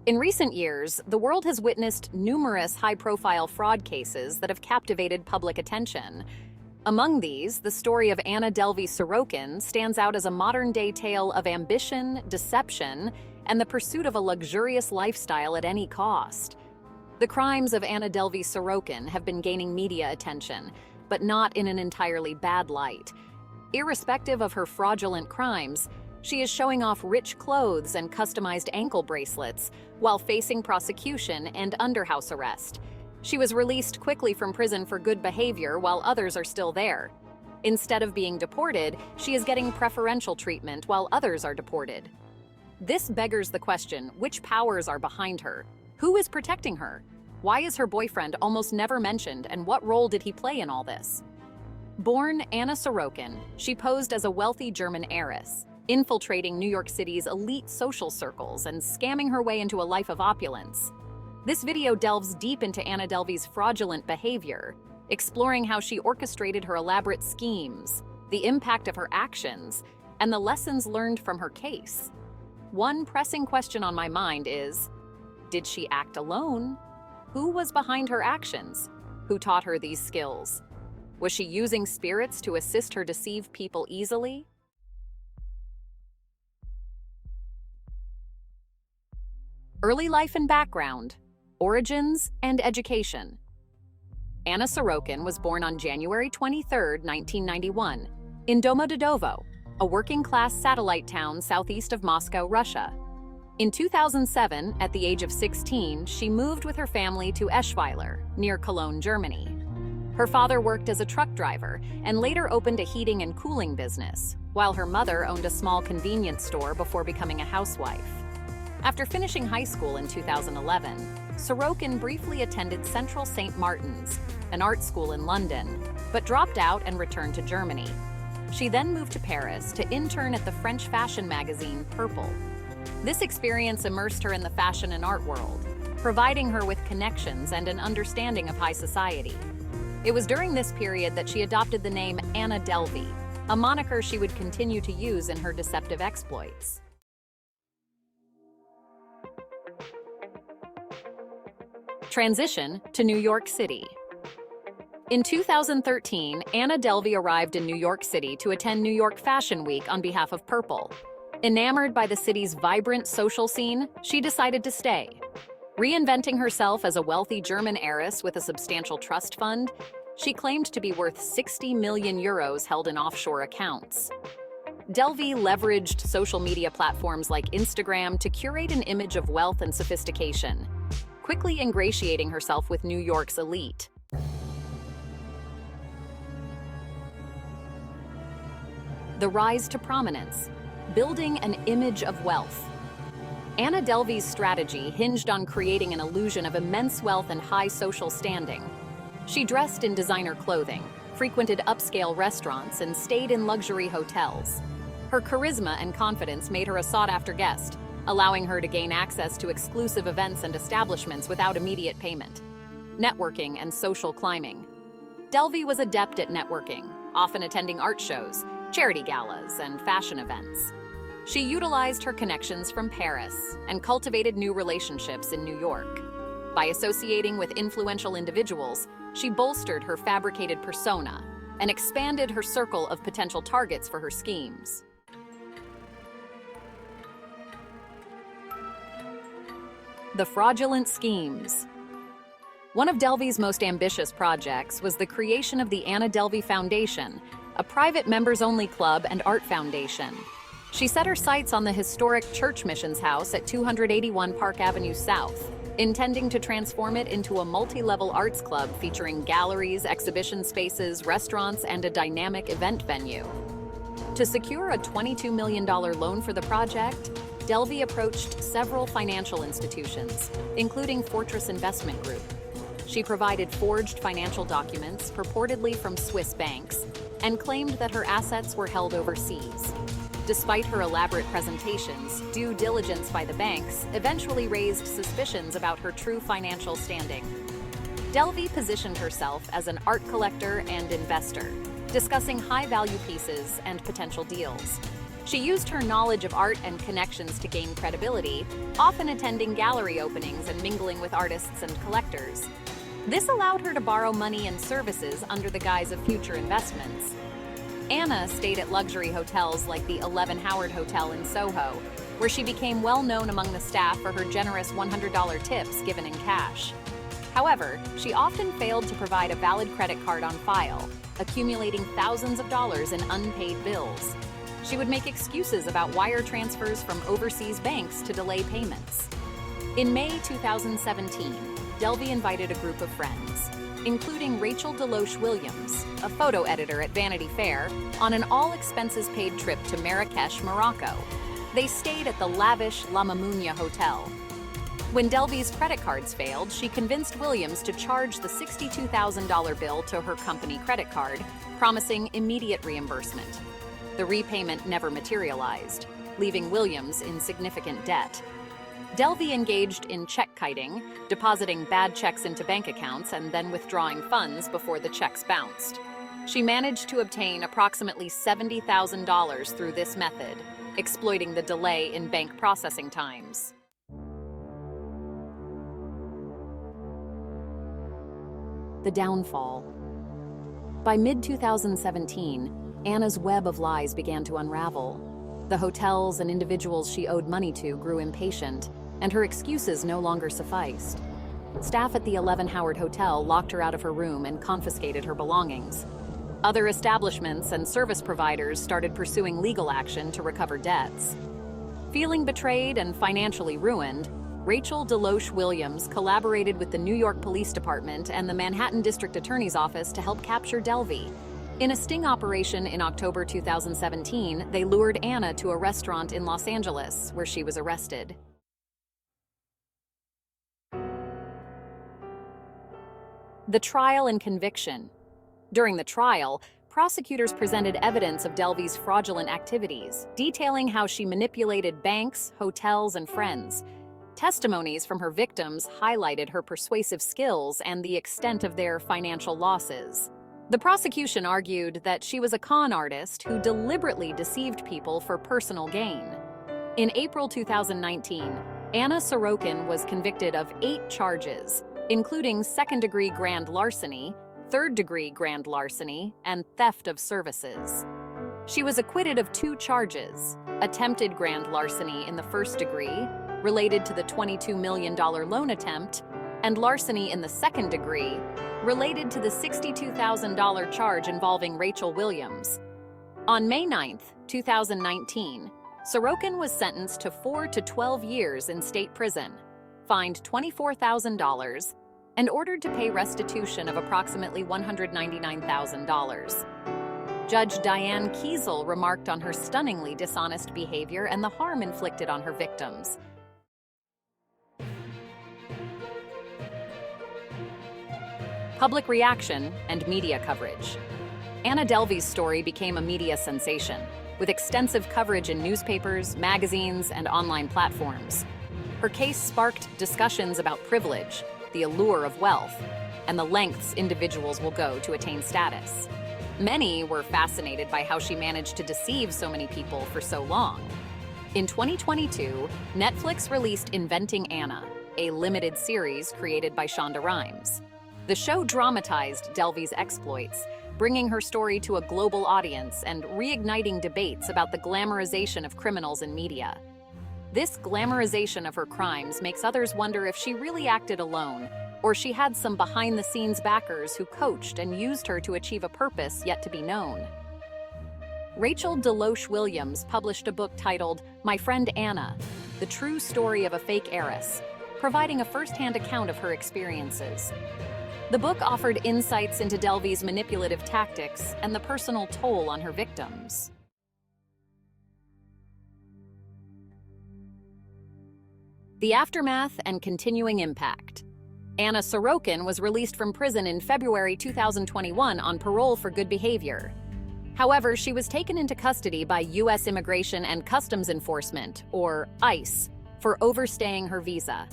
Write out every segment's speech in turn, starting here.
In recent years, the world has witnessed numerous high-profile fraud cases that have captivated public attention. Among these, the story of Anna Delvey Sorokin stands out as a modern-day tale of ambition, deception, and the pursuit of a luxurious lifestyle at any cost. The crimes of Anna Delvey Sorokin have been gaining media attention, but not in an entirely bad light. Irrespective of her fraudulent crimes, she is showing off rich clothes and customized ankle bracelets while facing prosecution and under house arrest. She was released quickly from prison for good behavior while others are still there. Instead of being deported, she is getting preferential treatment while others are deported. This beggars the question, which powers are behind her? Who is protecting her? Why is her boyfriend almost never mentioned, and what role did he play in all this? Born Anna Sorokin, she posed as a wealthy German heiress, infiltrating New York City's elite social circles and scamming her way into a life of opulence. This video delves deep into Anna Delvey's fraudulent behavior, exploring how she orchestrated her elaborate schemes, the impact of her actions, and the lessons learned from her case. One pressing question on my mind is, did she act alone? Who was behind her actions? Who taught her these skills? Was she using spirits to assist her deceive people easily? Early life and background, origins and education. Anna Sorokin was born on January 23, 1991, in Domodedovo, a working-class satellite town southeast of Moscow, Russia. In 2007, at the age of 16, she moved with her family to Eschweiler, near Cologne, Germany. Her father worked as a truck driver and later opened a heating and cooling business, while her mother owned a small convenience store before becoming a housewife. After finishing high school in 2011, Sorokin briefly attended Central St. Martin's, an art school in London, but dropped out and returned to Germany. She then moved to Paris to intern at the French fashion magazine Purple. This experience immersed her in the fashion and art world, providing her with connections and an understanding of high society. It was during this period that she adopted the name Anna Delvey, a moniker she would continue to use in her deceptive exploits. Transition to New York City. In 2013, Anna Delvey arrived in New York City to attend New York Fashion Week on behalf of Purple. Enamored by the city's vibrant social scene, she decided to stay. Reinventing herself as a wealthy German heiress with a substantial trust fund, she claimed to be worth 60 million euros held in offshore accounts. Delvey leveraged social media platforms like Instagram to curate an image of wealth and sophistication, quickly ingratiating herself with New York's elite. The rise to prominence, building an image of wealth. Anna Delvey's strategy hinged on creating an illusion of immense wealth and high social standing. She dressed in designer clothing, frequented upscale restaurants, and stayed in luxury hotels. Her charisma and confidence made her a sought-after guest, allowing her to gain access to exclusive events and establishments without immediate payment. Networking and social climbing. Delvey was adept at networking, often attending art shows, charity galas, and fashion events. She utilized her connections from Paris and cultivated new relationships in New York. By associating with influential individuals, she bolstered her fabricated persona and expanded her circle of potential targets for her schemes. The Fraudulent Schemes. One of Delvey's most ambitious projects was the creation of the Anna Delvey Foundation, a private members-only club and art foundation. She set her sights on the historic Church Missions House at 281 Park Avenue South, intending to transform it into a multi-level arts club featuring galleries, exhibition spaces, restaurants, and a dynamic event venue. To secure a $22 million loan for the project, Delvey approached several financial institutions, including Fortress Investment Group. She provided forged financial documents, purportedly from Swiss banks, and claimed that her assets were held overseas. Despite her elaborate presentations, due diligence by the banks eventually raised suspicions about her true financial standing. Delvey positioned herself as an art collector and investor, discussing high-value pieces and potential deals. She used her knowledge of art and connections to gain credibility, often attending gallery openings and mingling with artists and collectors. This allowed her to borrow money and services under the guise of future investments. Anna stayed at luxury hotels like the 11 Howard Hotel in Soho, where she became well known among the staff for her generous $100 tips given in cash. However, she often failed to provide a valid credit card on file, accumulating thousands of dollars in unpaid bills. She would make excuses about wire transfers from overseas banks to delay payments. In May 2017, Delvey invited a group of friends, including Rachel Deloche Williams, a photo editor at Vanity Fair, on an all-expenses-paid trip to Marrakesh, Morocco. They stayed at the lavish La Mamounia Hotel. When Delvey's credit cards failed, she convinced Williams to charge the $62,000 bill to her company credit card, promising immediate reimbursement. The repayment never materialized, leaving Williams in significant debt. Delvey engaged in check kiting, depositing bad checks into bank accounts and then withdrawing funds before the checks bounced. She managed to obtain approximately $70,000 through this method, exploiting the delay in bank processing times. The downfall. By mid-2017, Anna's web of lies began to unravel. The hotels and individuals she owed money to grew impatient, and her excuses no longer sufficed. Staff at the 11 Howard Hotel locked her out of her room and confiscated her belongings. Other establishments and service providers started pursuing legal action to recover debts. Feeling betrayed and financially ruined, Rachel Deloche Williams collaborated with the New York Police Department and the Manhattan District Attorney's Office to help capture Delvey. In a sting operation in October 2017, they lured Anna to a restaurant in Los Angeles, where she was arrested. The trial and conviction. During the trial, prosecutors presented evidence of Delvey's fraudulent activities, detailing how she manipulated banks, hotels, and friends. Testimonies from her victims highlighted her persuasive skills and the extent of their financial losses. The prosecution argued that she was a con artist who deliberately deceived people for personal gain. In April 2019, Anna Sorokin was convicted of 8 charges, including second-degree grand larceny, third-degree grand larceny, and theft of services. She was acquitted of 2 charges: attempted grand larceny in the first degree, related to the $22 million loan attempt, and larceny in the second degree, related to the $62,000 charge involving Rachel Williams. On May 9, 2019, Sorokin was sentenced to 4 to 12 years in state prison, fined $24,000, and ordered to pay restitution of approximately $199,000. Judge Diane Kiesel remarked on her stunningly dishonest behavior and the harm inflicted on her victims. Public reaction and media coverage. Anna Delvey's story became a media sensation, with extensive coverage in newspapers, magazines, and online platforms. Her case sparked discussions about privilege, the allure of wealth, and the lengths individuals will go to attain status. Many were fascinated by how she managed to deceive so many people for so long. In 2022, Netflix released Inventing Anna, a limited series created by Shonda Rhimes. The show dramatized Delvey's exploits, bringing her story to a global audience and reigniting debates about the glamorization of criminals in media. This glamorization of her crimes makes others wonder if she really acted alone, or she had some behind-the-scenes backers who coached and used her to achieve a purpose yet to be known. Rachel Deloche Williams published a book titled My Friend Anna, The True Story of a Fake Heiress, providing a first-hand account of her experiences. The book offered insights into Delvey's manipulative tactics and the personal toll on her victims. The aftermath and continuing impact. Anna Sorokin was released from prison in February 2021 on parole for good behavior. However, she was taken into custody by U.S. Immigration and Customs Enforcement, or ICE, for overstaying her visa.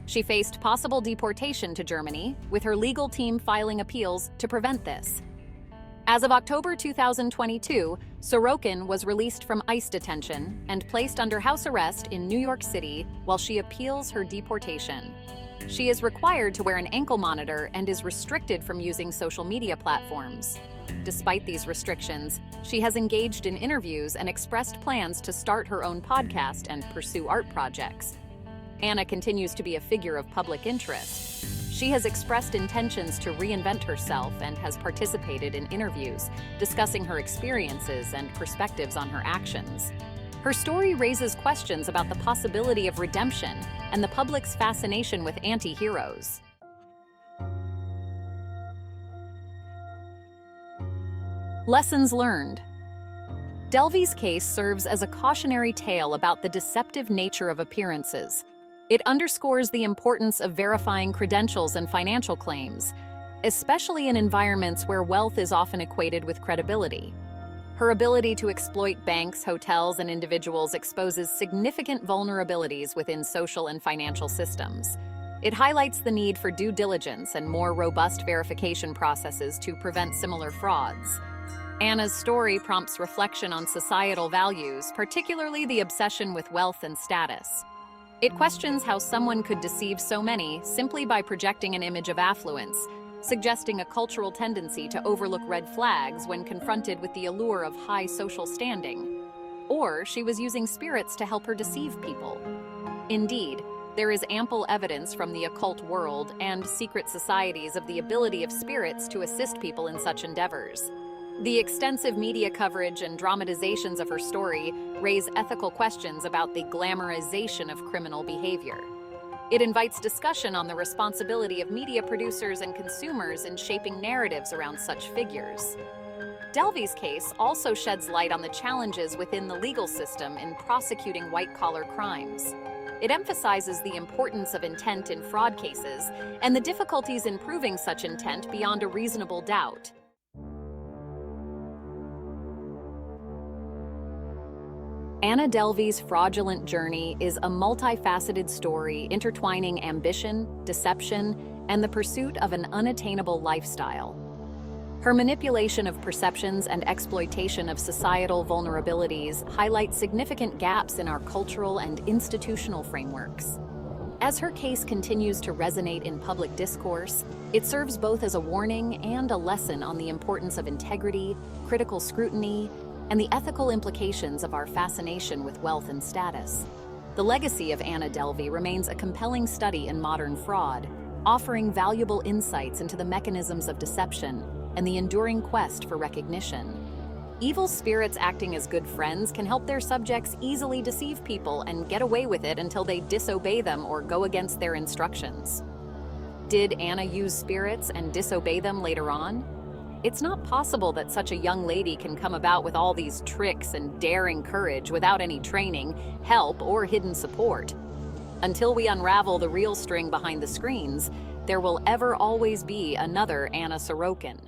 She faced possible deportation to Germany, with her legal team filing appeals to prevent this. As of October 2022, Sorokin was released from ICE detention and placed under house arrest in New York City while she appeals her deportation. She is required to wear an ankle monitor and is restricted from using social media platforms. Despite these restrictions, she has engaged in interviews and expressed plans to start her own podcast and pursue art projects. Anna continues to be a figure of public interest. She has expressed intentions to reinvent herself and has participated in interviews, discussing her experiences and perspectives on her actions. Her story raises questions about the possibility of redemption and the public's fascination with anti-heroes. Lessons learned. Delvey's case serves as a cautionary tale about the deceptive nature of appearances. It underscores the importance of verifying credentials and financial claims, especially in environments where wealth is often equated with credibility. Her ability to exploit banks, hotels, and individuals exposes significant vulnerabilities within social and financial systems. It highlights the need for due diligence and more robust verification processes to prevent similar frauds. Anna's story prompts reflection on societal values, particularly the obsession with wealth and status. It questions how someone could deceive so many simply by projecting an image of affluence, suggesting a cultural tendency to overlook red flags when confronted with the allure of high social standing. Or she was using spirits to help her deceive people. Indeed, there is ample evidence from the occult world and secret societies of the ability of spirits to assist people in such endeavors. The extensive media coverage and dramatizations of her story raise ethical questions about the glamorization of criminal behavior. It invites discussion on the responsibility of media producers and consumers in shaping narratives around such figures. Delvey's case also sheds light on the challenges within the legal system in prosecuting white-collar crimes. It emphasizes the importance of intent in fraud cases and the difficulties in proving such intent beyond a reasonable doubt. Anna Delvey's fraudulent journey is a multifaceted story intertwining ambition, deception, and the pursuit of an unattainable lifestyle. Her manipulation of perceptions and exploitation of societal vulnerabilities highlight significant gaps in our cultural and institutional frameworks. As her case continues to resonate in public discourse, it serves both as a warning and a lesson on the importance of integrity, critical scrutiny, and the ethical implications of our fascination with wealth and status. The legacy of Anna Delvey remains a compelling study in modern fraud, offering valuable insights into the mechanisms of deception and the enduring quest for recognition. Evil spirits acting as good friends can help their subjects easily deceive people and get away with it until they disobey them or go against their instructions. Did Anna use spirits and disobey them later on? It's not possible that such a young lady can come about with all these tricks and daring courage without any training, help, or hidden support. Until we unravel the real string behind the screens, there will ever always be another Anna Sorokin.